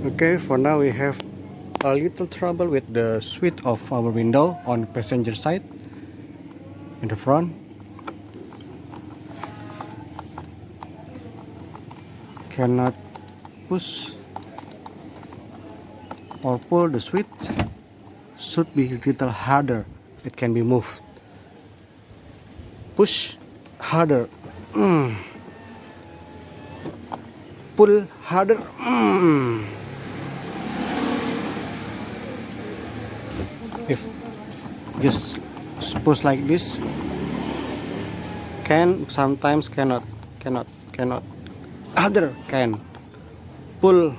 Okay, for now we have a little trouble with the switch of our window on passenger side in the front. Cannot push or pull the switch. Should be a little harder. It can be moved. Push harder. Pull harder. If just push like this, can sometimes cannot. Harder can. Pull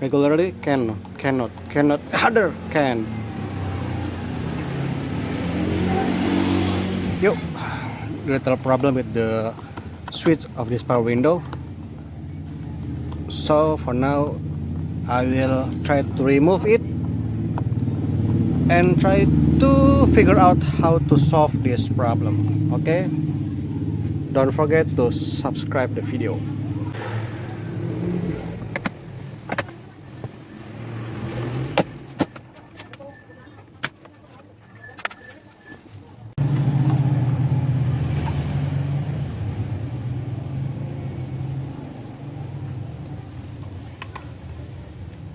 regularly cannot. Harder can. Yep. Little problem with the switch of this power window. So for now I will try to remove it and try to figure out how to solve this problem. Okay, don't forget to subscribe the video.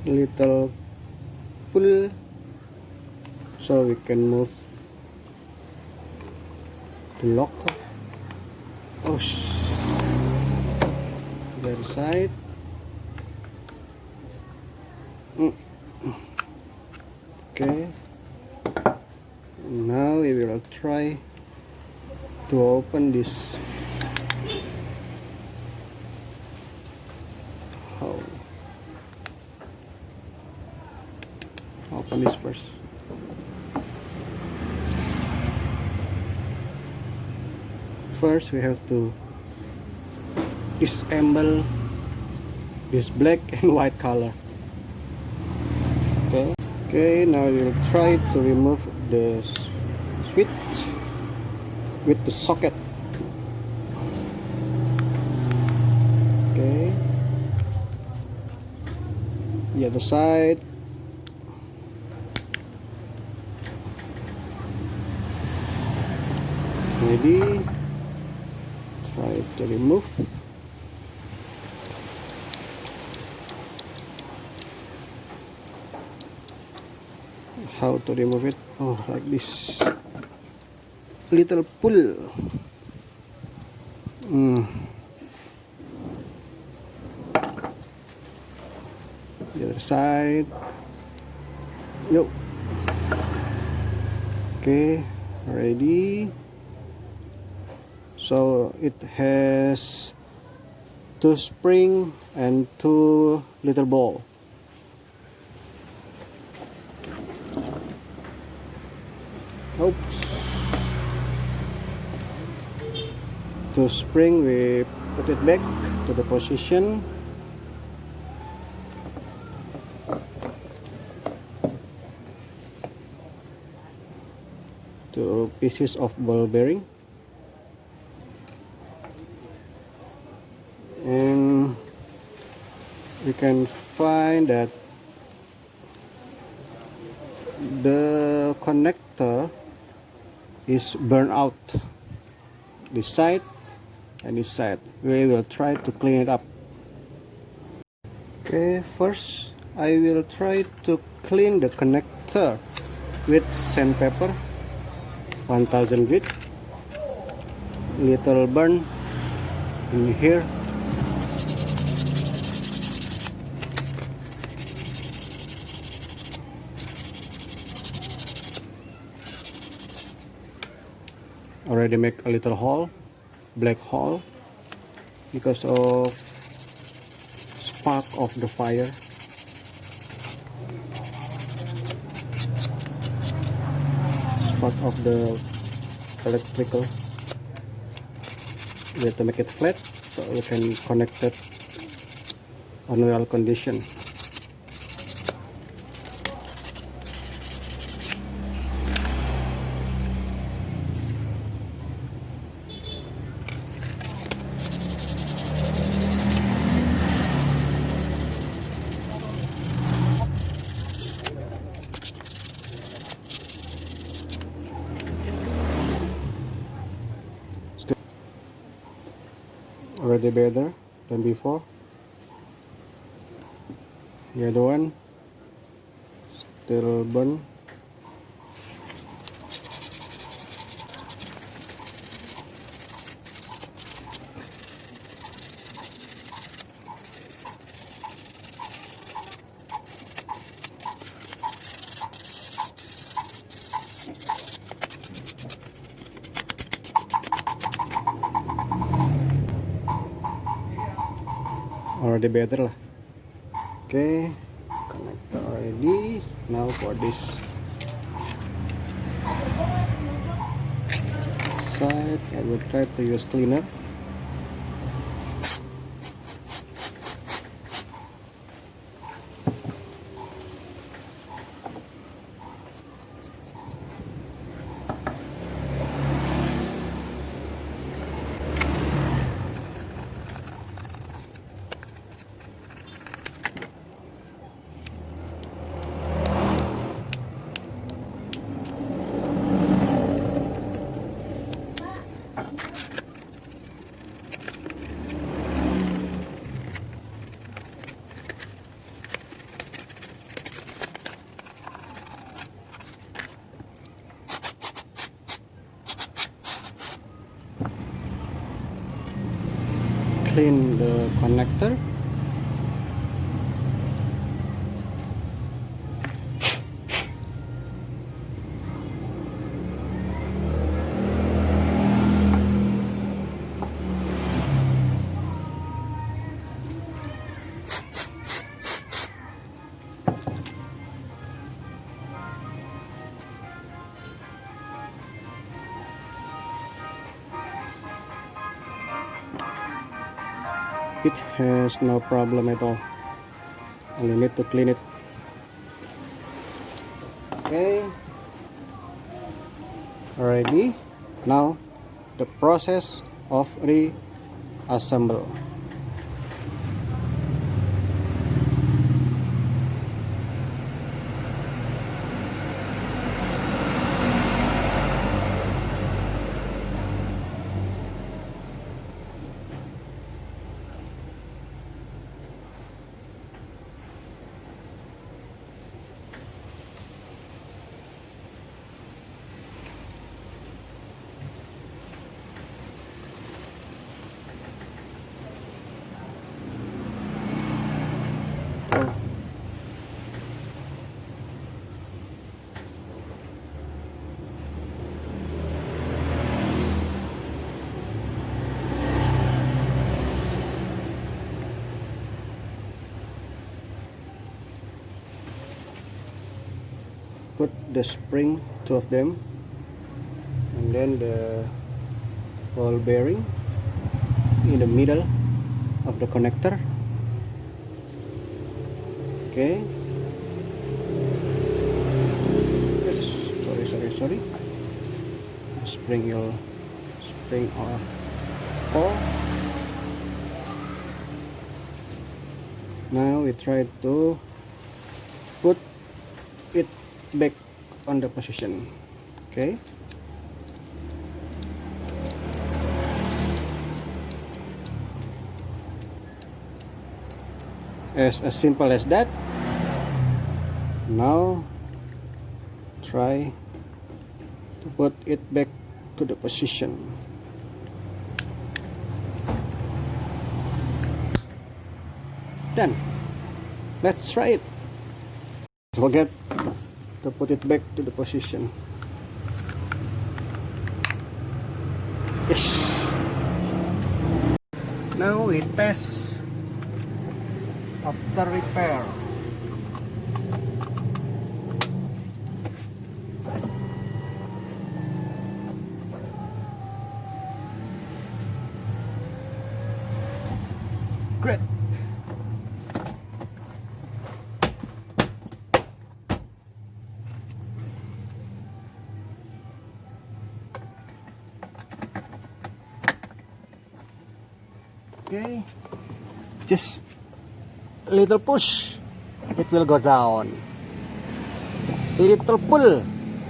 Little pull so we can move the lock. Oh, the other side. Okay, now we will try to open this. How? Open this first. First we have to disassemble this black and white color. Okay, now we'll try to remove the switch with the socket. Okay, the other side. Ready? Try to remove. How to remove it? Oh, like this. Little pull. The other side. Yo. Okay, ready. So it has 2 spring and 2 little ball. Oops. 2 spring, we put it back to the position. Two pieces of ball bearing. And we can find that the connector is burned out, this side and this side. We will try to clean it up. Okay, first I will try to clean the connector with sandpaper 1000 grit. Little burn in here. Already make a little hole, black hole, because of spark of the fire. Spark of the electrical. We have to make it flat so we can connect it on well condition. already better than before. The other one still burn. Already better lah. Okay, connector already. Now for this side, I will try to use cleaner. Clean the connector. It has no problem at all. Only need to clean it. Okay. Already. Now the process of reassemble. Put the spring, two of them, and then the ball bearing in the middle of the connector. Okay. Yes. Sorry. Spring off. Now we try to put it back on the position. Okay. As simple as that. Now try to put it back to the position. Done. Let's try it. Forget to put it back to the position. Yes. Now we test after repair. Great. Okay, just a little push, it will go down. Little pull,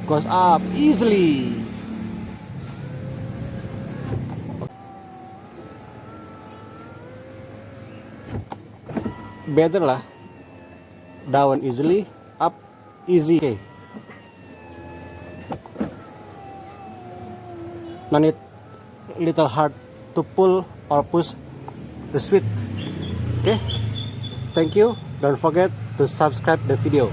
goes up easily. better lah. Down easily, up easy. Okay. No need little hard to pull or push the switch. Okay. Thank you. Don't forget to subscribe the video.